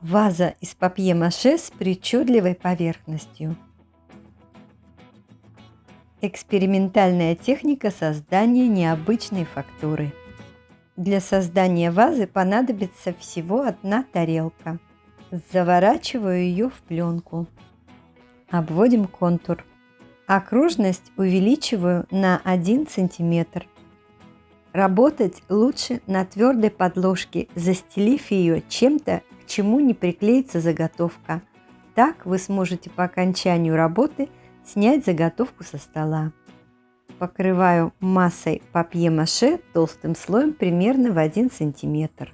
Ваза из папье-маше с причудливой поверхностью. Экспериментальная техника создания необычной фактуры. Для создания вазы понадобится всего одна тарелка. Заворачиваю ее в пленку. Обводим контур. Окружность увеличиваю на 1 см. Работать лучше на твердой подложке, застелив ее чем-то, к чему не приклеится заготовка. Так вы сможете по окончанию работы снять заготовку со стола. Покрываю массой папье-маше толстым слоем примерно в 1 см.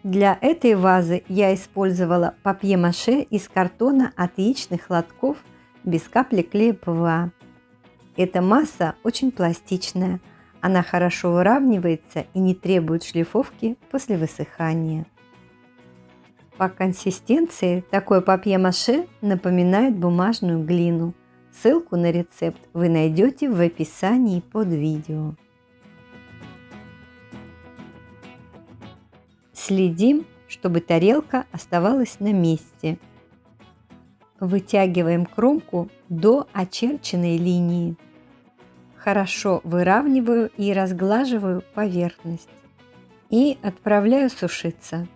Для этой вазы я использовала папье-маше из картона от яичных лотков без капли клея ПВА. Эта масса очень пластичная. Она хорошо выравнивается и не требует шлифовки после высыхания. По консистенции такое папье-маше напоминает бумажную глину. Ссылку на рецепт вы найдете в описании под видео. Следим, чтобы тарелка оставалась на месте. Вытягиваем кромку до очерченной линии. Хорошо выравниваю и разглаживаю поверхность. И отправляю сушиться.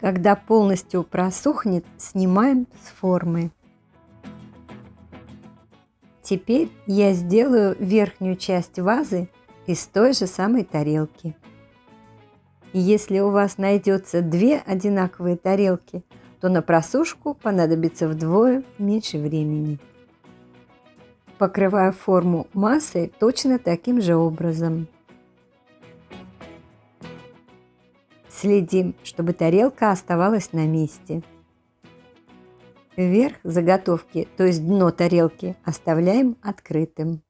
Когда полностью просохнет, снимаем с формы. Теперь я сделаю верхнюю часть вазы из той же самой тарелки. Если у вас найдется 2 одинаковые тарелки, то на просушку понадобится вдвое меньше времени. Покрываю форму массой точно таким же образом. Следим, чтобы тарелка оставалась на месте. Верх заготовки, то есть дно тарелки, оставляем открытым.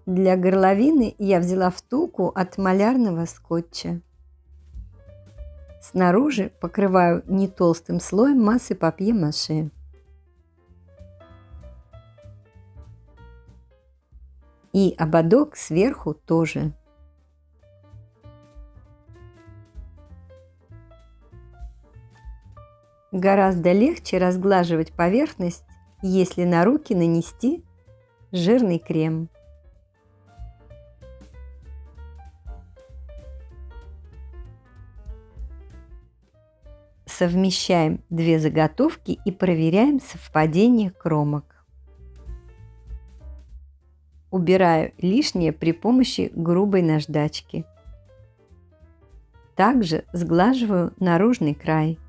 Для горловины я взяла втулку от малярного скотча. Снаружи покрываю не толстым слоем массы папье-маше. И ободок сверху тоже. Гораздо легче разглаживать поверхность, если на руки нанести жирный крем. Совмещаем 2 заготовки и проверяем совпадение кромок. Убираю лишнее при помощи грубой наждачки. Также сглаживаю наружный край.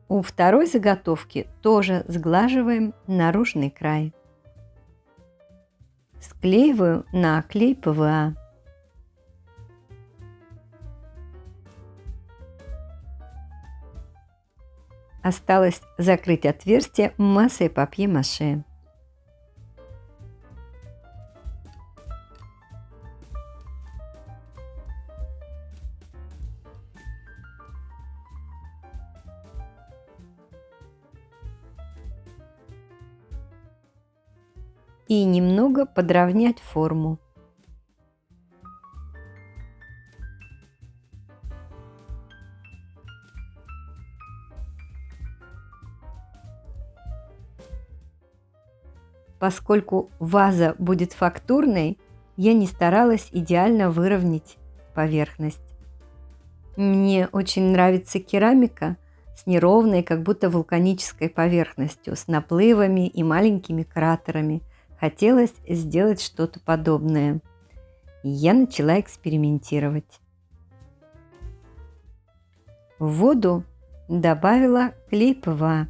У второй заготовки тоже сглаживаем наружный край. Склеиваю на клей ПВА. Осталось закрыть отверстие массой папье-маше. И немного подровнять форму. Поскольку ваза будет фактурной, я не старалась идеально выровнять поверхность. Мне очень нравится керамика с неровной, как будто вулканической поверхностью, с наплывами и маленькими кратерами. Хотелось сделать что-то подобное. И я начала экспериментировать. В воду добавила клей ПВА.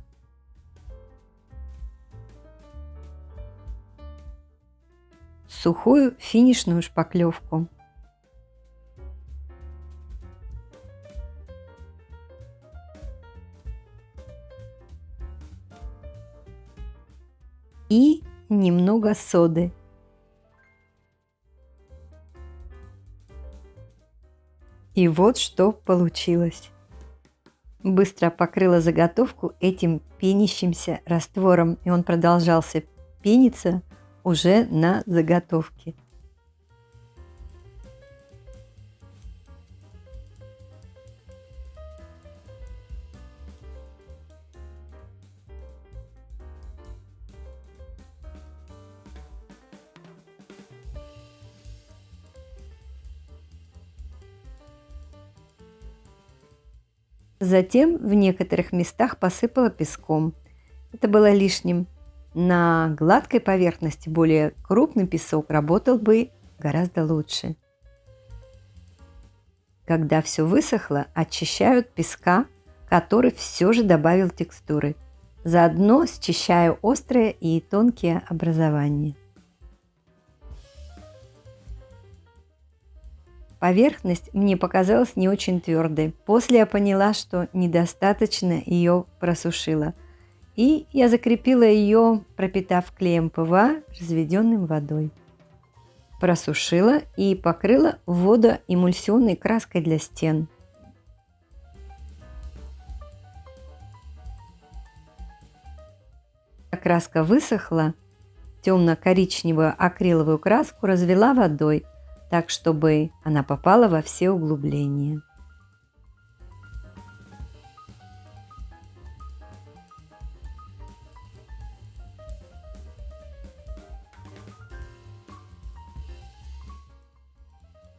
Сухую финишную шпаклевку. И немного соды. И вот что получилось. Быстро покрыла заготовку этим пенящимся раствором, и он продолжался пениться уже на заготовке. Затем в некоторых местах посыпала песком. Это было лишним. На гладкой поверхности более крупный песок работал бы гораздо лучше. Когда все высохло, очищаю от песка, который все же добавил текстуры. Заодно счищаю острые и тонкие образования. Поверхность мне показалась не очень твердой. После я поняла, что недостаточно ее просушила. И я закрепила ее, пропитав клеем ПВА, разведенным водой. Просушила и покрыла водоэмульсионной краской для стен. Краска высохла, темно-коричневую акриловую краску развела водой, так, чтобы она попала во все углубления.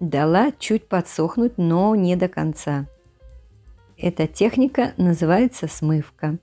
Дала чуть подсохнуть, но не до конца. Эта техника называется смывка.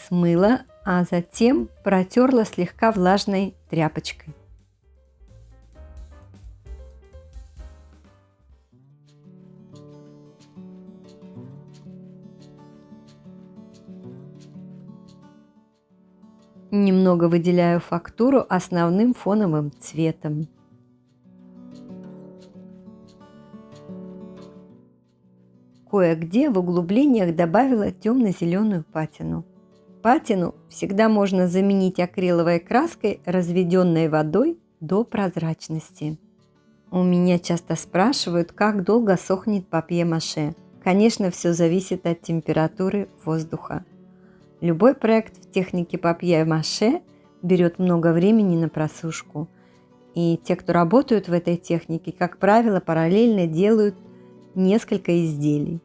Смыла, а затем протерла слегка влажной тряпочкой. Немного выделяю фактуру основным фоновым цветом. Кое-где в углублениях добавила темно-зеленую патину. Патину всегда можно заменить акриловой краской, разведенной водой до прозрачности. У меня часто спрашивают, как долго сохнет папье-маше. Конечно, все зависит от температуры воздуха. Любой проект в технике папье-маше берет много времени на просушку. И те, кто работают в этой технике, как правило, параллельно делают несколько изделий.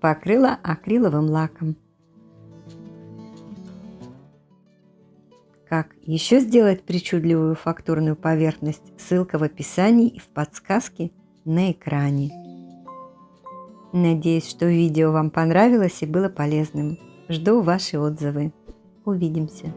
Покрыла акриловым лаком. Как еще сделать причудливую фактурную поверхность? Ссылка в описании и в подсказке на экране. Надеюсь, что видео вам понравилось и было полезным. Жду ваши отзывы. Увидимся!